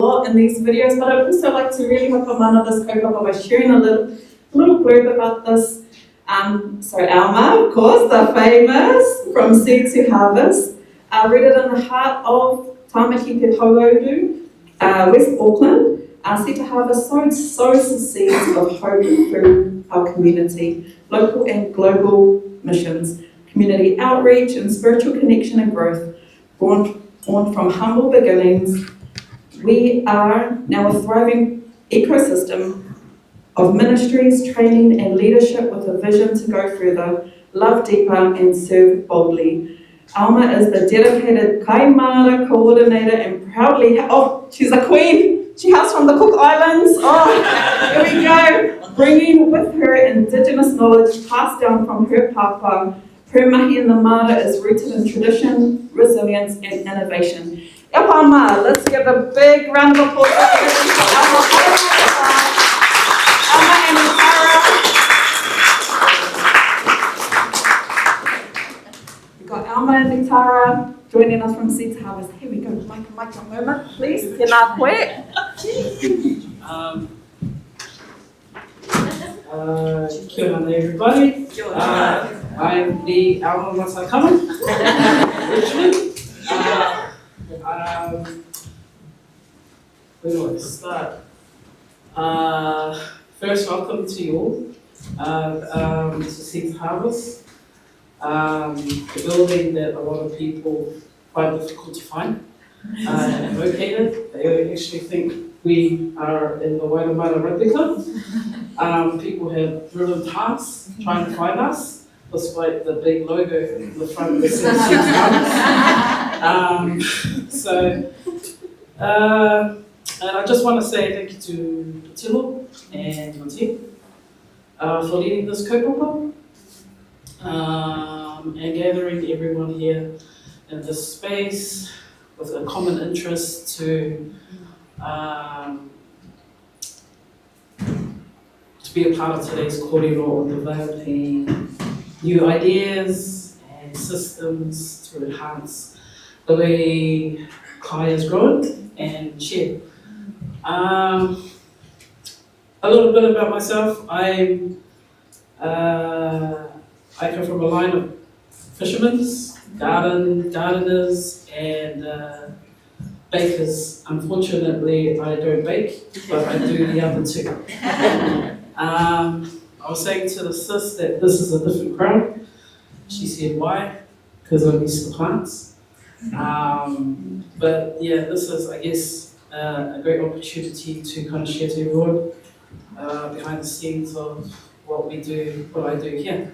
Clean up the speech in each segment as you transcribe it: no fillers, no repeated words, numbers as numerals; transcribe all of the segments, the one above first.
lot in these videos, but I'd also like to really help mana this kaupapa by sharing a little blurb about this. So Alma, of course, the famous from Seed2Harvest, rooted in the heart of Tāmaki Te Tauauru, West Auckland. Seed2Harvest sows the seeds of hope through our community, local and global missions, community outreach and spiritual connection and growth, born from humble beginnings. We are now a thriving ecosystem of ministries, training and leadership with a vision to go further, love deeper and serve boldly. Alma is the dedicated Kaimara coordinator and proudly, she's a queen. She hails from the Cook Islands. Here we go. Bringing with her Indigenous knowledge passed down from her papa. Her mahi in the Mara is rooted in tradition, resilience and innovation. Alma, let's give a big round of applause for Alma. Alma and Tara. We've got Alma and Tara joining us from Seed2Harvest. Here we go. Mic a moment, please. Tēnā koe. Kia ora everybody. I'm the Alma Masakama, Richmond. Where do I start? First, welcome to you all to Seed2Harvest, a building that a lot of people find difficult to find and located. They actually think we are in the Waitemata replica. People have driven past trying to find us, despite the big logo in the front that says Seed2Harvest. And I just want to say thank you to Tilo and your team for leading this kaupapa and gathering everyone here in this space with a common interest to be a part of today's kōrero on developing new ideas and systems to enhance the way Kai has grown and shared. A little bit about myself. I come from a line of fishermen, gardeners, and bakers. Unfortunately, I don't bake, but I do the other two. I was saying to the sis that this is a different crowd. She said, why? Because I'm used to plants. But yeah, this is, I guess, a great opportunity to kind of share to everyone behind the scenes of what I do here.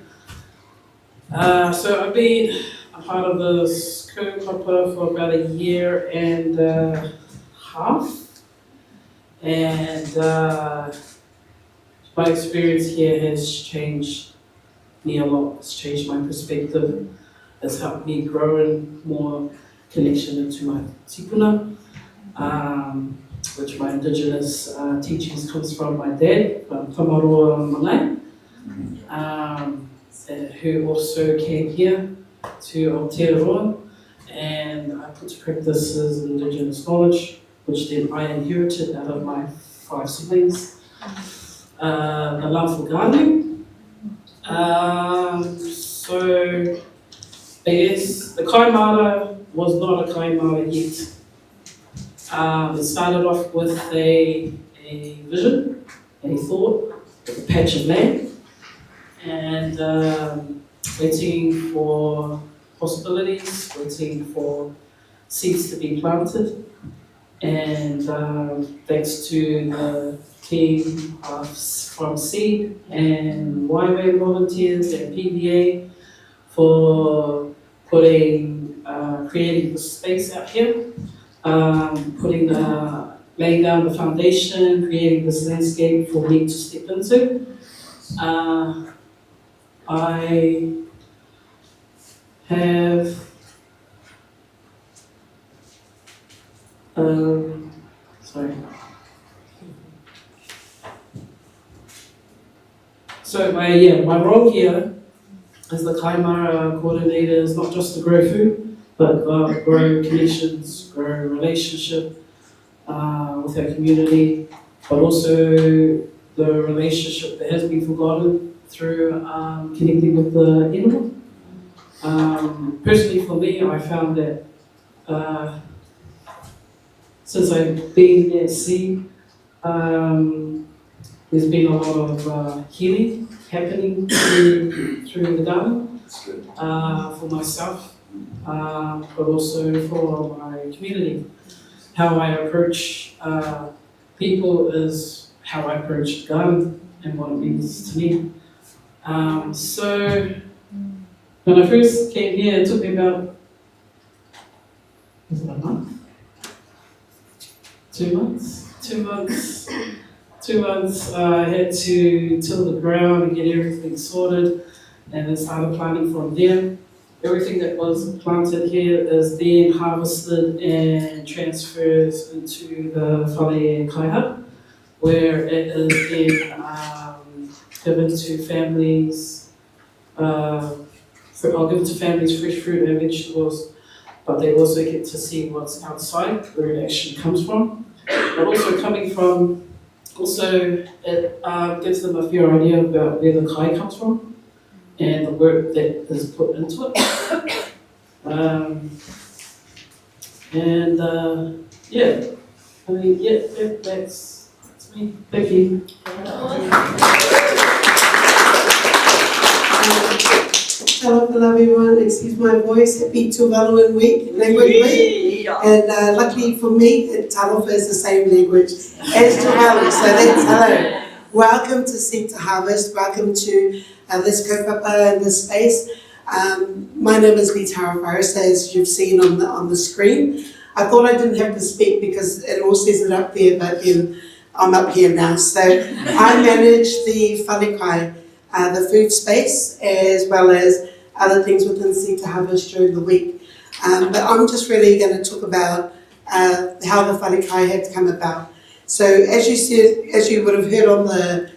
So I've been a part of this kaupapa for about a year and a half. And my experience here has changed me a lot. It's changed my perspective. It's helped me grow in more connection into my tipuna, which my Indigenous teachings comes from my dad, Tamaroa Malay, who also came here to Aotearoa, and I put to practice his Indigenous knowledge, which then I inherited out of my 5 siblings. The love for gardening. So I guess the Kaimara was not a Kaimara yet. It started off with a vision, a thought, a patch of land, and waiting for possibilities, waiting for seeds to be planted. And thanks to the team from Seed and YWAY volunteers and PVA for creating the space out here, laying down the foundation, creating this landscape for me to step into. I have So my role here as the Kaimara coordinator is not just to grow food, but grow connections, grow relationship with our community, but also the relationship that has been forgotten through connecting with the inima. Personally for me, I found that since I've been at Seed, there's been a lot of healing happening through the garden for myself, but also for my community. How I approach people is how I approach the garden and what it means to me. So when I first came here, it took me about, was it a month? 2 months? 2 months. 2 months, I had to till the ground and get everything sorted, and then started planting from there. Everything that was planted here is then harvested and transfers into the Whare Tipu, where it is then given to families. I'll give it to families fresh fruit and vegetables, but they also get to see what's outside, where it actually comes from. But also coming from, it gives them a fair idea about where the kai comes from and the work that is put into it. That's me. Thank you. Hello everyone, excuse my voice, happy Tuvaluan week, language week. And luckily for me, Talofa is the same language as Tuvalu, so that's hello. Welcome to Seed2Harvest, welcome to this kaupapa and this space. My name is Seed2Harvest, as you've seen on the screen. I thought I didn't have to speak because it all says it up there, but then I'm up here now. So I manage the whare, the food space, as well as other things within Seed2Harvest during the week. But I'm just really going to talk about how the whare had come about. So as you would have heard on the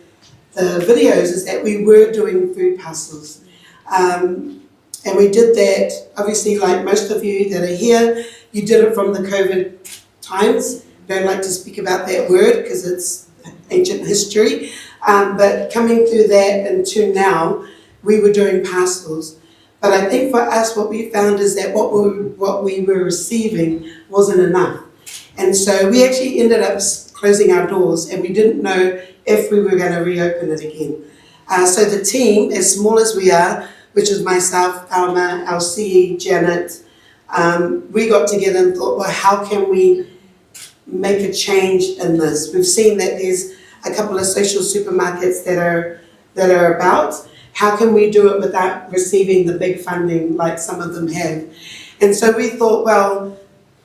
videos, is that we were doing food parcels. And we did that, obviously, like most of you that are here, you did it from the COVID times. Don't like to speak about that word because it's ancient history. But coming through that into now, we were doing parcels. But I think for us, what we found is that what we were receiving wasn't enough. And so we actually ended up closing our doors, and we didn't know if we were going to reopen it again. So the team, as small as we are, which is myself, Alma, our CE, Janet, we got together and thought, well, how can we make a change in this? We've seen that there's a couple of social supermarkets that are about. How can we do it without receiving the big funding like some of them have? And so we thought, well,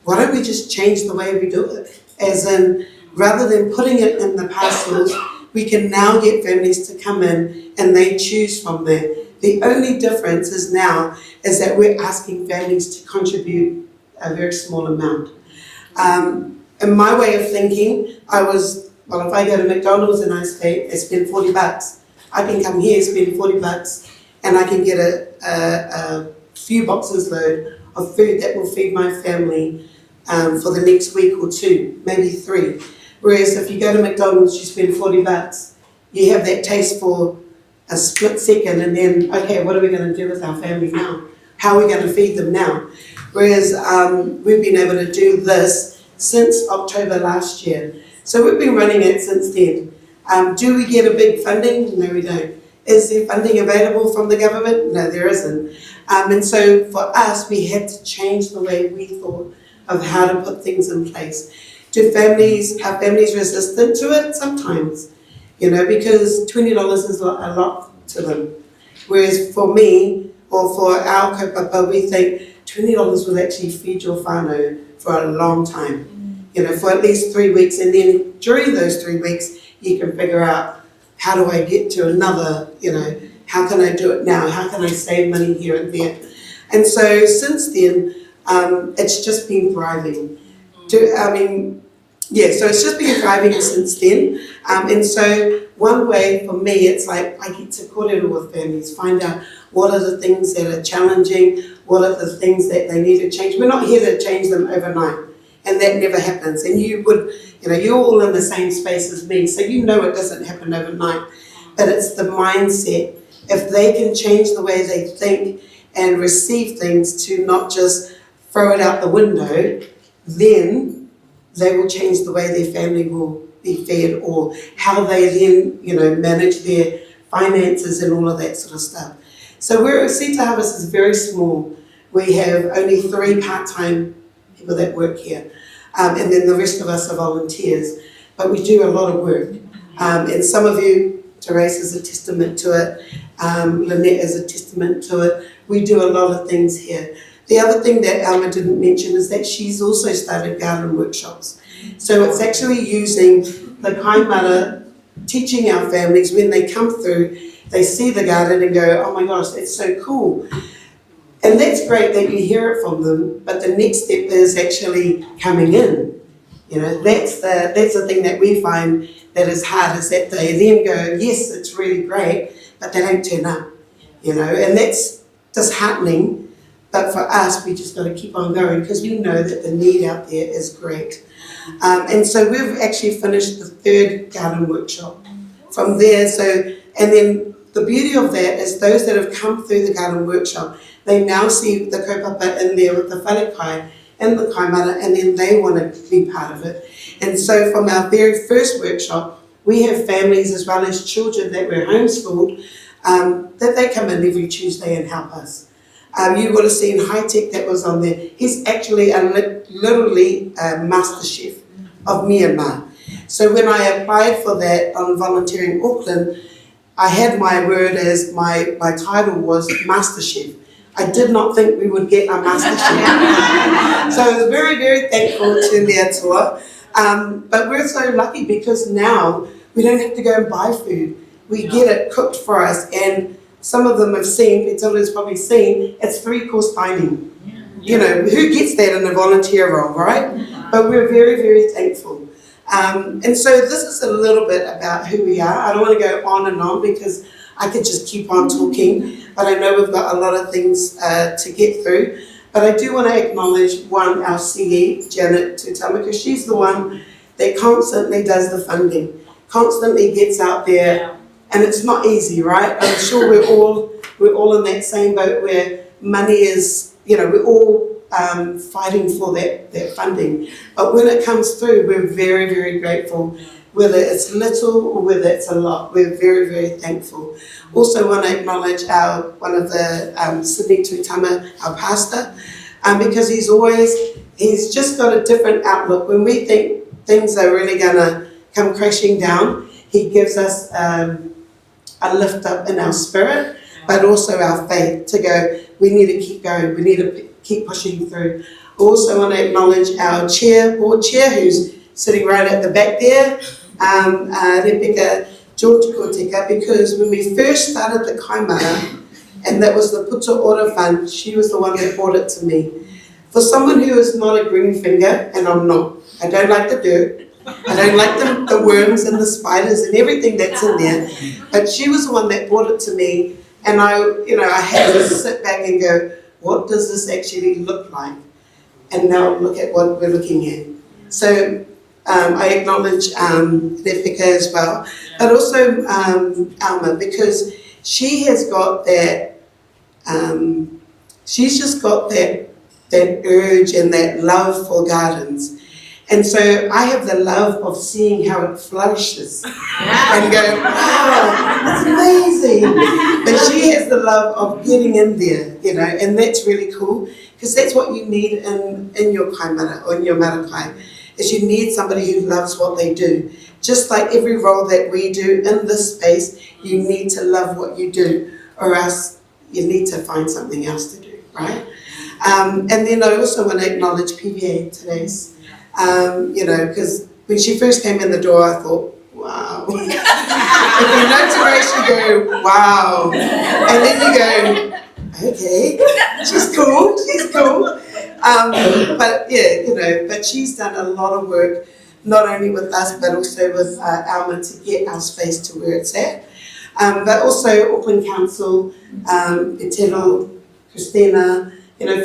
why don't we just change the way we do it? As in, rather than putting it in the parcels, we can now get families to come in and they choose from there. The only difference is that we're asking families to contribute a very small amount. In my way of thinking, if I go to McDonald's and I spend $40, I can come here, spend $40, and I can get a few boxes load of food that will feed my family for the next week or two, maybe 3. Whereas if you go to McDonald's, you spend $40, you have that taste for a split second, and then, okay, what are we going to do with our family now? How are we going to feed them now? Whereas we've been able to do this since October last year. So we've been running it since then. Do we get a big funding? No, we don't. Is there funding available from the government? No, there isn't. And so for us, we had to change the way we thought of how to put things in place. Are families resistant to it? Sometimes, because $20 is a lot to them. Whereas for me, or for our kaupapa, we think $20 will actually feed your whānau for a long time, for at least 3 weeks. And then during those 3 weeks, you can figure out, how do I get to another, how can I do it now? How can I save money here and there? And so since then, it's just been thriving. So it's just been thriving since then. And so one way for me, it's like I get to kōrero with families, find out what are the things that are challenging, what are the things that they need to change. We're not here to change them overnight. and that never happens. And you would, you're all in the same space as me, so you know it doesn't happen overnight. But it's the mindset. If they can change the way they think and receive things to not just throw it out the window, then they will change the way their family will be fed, or how they then, manage their finances and all of that sort of stuff. So Seed2Harvest is very small. We have only 3 part-time people that work here, and then the rest of us are volunteers. But we do a lot of work, and some of you, Therese is a testament to it, Lynette is a testament to it. We do a lot of things here. The other thing that Alma didn't mention is that she's also started garden workshops. So it's actually using the kaimara, teaching our families when they come through, they see the garden and go, oh my gosh, that's so cool. And that's great that you hear it from them, but the next step is actually coming in. That's the thing that we find that is hard, is that they then go, yes, it's really great, but they don't turn up, and that's disheartening. But for us, we just got to keep on going, because we know that the need out there is great. And so we've actually finished the 3rd garden workshop from there. And then the beauty of that is those that have come through the garden workshop, they now see the kaupapa in there with the wharekai and the kaimara, and then they want to be part of it. And so from our very first workshop, we have families as well as children that were homeschooled, that they come in every Tuesday and help us. You would have seen High Tech that was on there. He's actually literally a master chef of Myanmar. So when I applied for that on Volunteering Auckland, I had my word as my title was Master Chef. I did not think we would get a Master Chef. So I was very, very thankful to Leatua. But we're so lucky because now we don't have to go and buy food. We get it cooked for us, and some of them have seen, Petila's probably seen, it's 3-course dining. Who gets that in a volunteer role, right? But we're very, very thankful. And so this is a little bit about who we are. I don't want to go on and on because I could just keep on talking, but I know we've got a lot of things to get through. But I do want to acknowledge our CE, Janet Tutama, because she's the one that constantly does the funding, constantly gets out there. And it's not easy, right? I'm sure we're all in that same boat where money is, we're all fighting for that funding. But when it comes through, we're very, very grateful. Whether it's little or whether it's a lot, we're very, very thankful. Also want to acknowledge one of the Sydney Tutama, our pastor, because he's just got a different outlook. When we think things are really going to come crashing down, he gives us a lift up in our spirit, but also our faith to go, we need to keep going, we need to keep pushing through. I also want to acknowledge our board chair, who's sitting right at the back there, Rebecca George Koteka, because when we first started the kaimara, and that was the Puta Ora Fund, she was the one that brought it to me. For someone who is not a green finger, and I'm not, I don't like the dirt, I don't like the worms and the spiders and everything that's in there, but she was the one that brought it to me, and I had to sit back and go, what does this actually look like? And now look at what we're looking at. So I acknowledge Rebecca as well, but also Alma, because she has got that, she's just got that urge and that love for gardens. And so I have the love of seeing how it flourishes and go, wow, it's amazing. But she has the love of getting in there, and that's really cool, because that's what you need in your kaimara or in your marakai, is you need somebody who loves what they do. Just like every role that we do in this space, you need to love what you do, or else you need to find something else to do, right? And then I also want to acknowledge PVA today's. Because when she first came in the door, I thought, wow. If you know Therese, you go, wow. And then you go, okay, she's cool. But yeah, but she's done a lot of work, not only with us, but also with Alma to get our space to where it's at. But also Auckland Council, Petelo, Christina,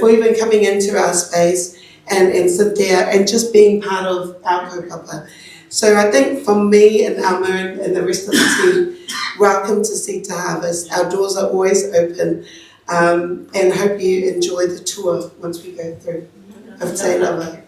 for even coming into our space and sit there and just being part of our kaupapa. So I think from me and Alma and the rest of the team, welcome to Seed2Harvest. Our doors are always open, and hope you enjoy the tour once we go through of Te Lava.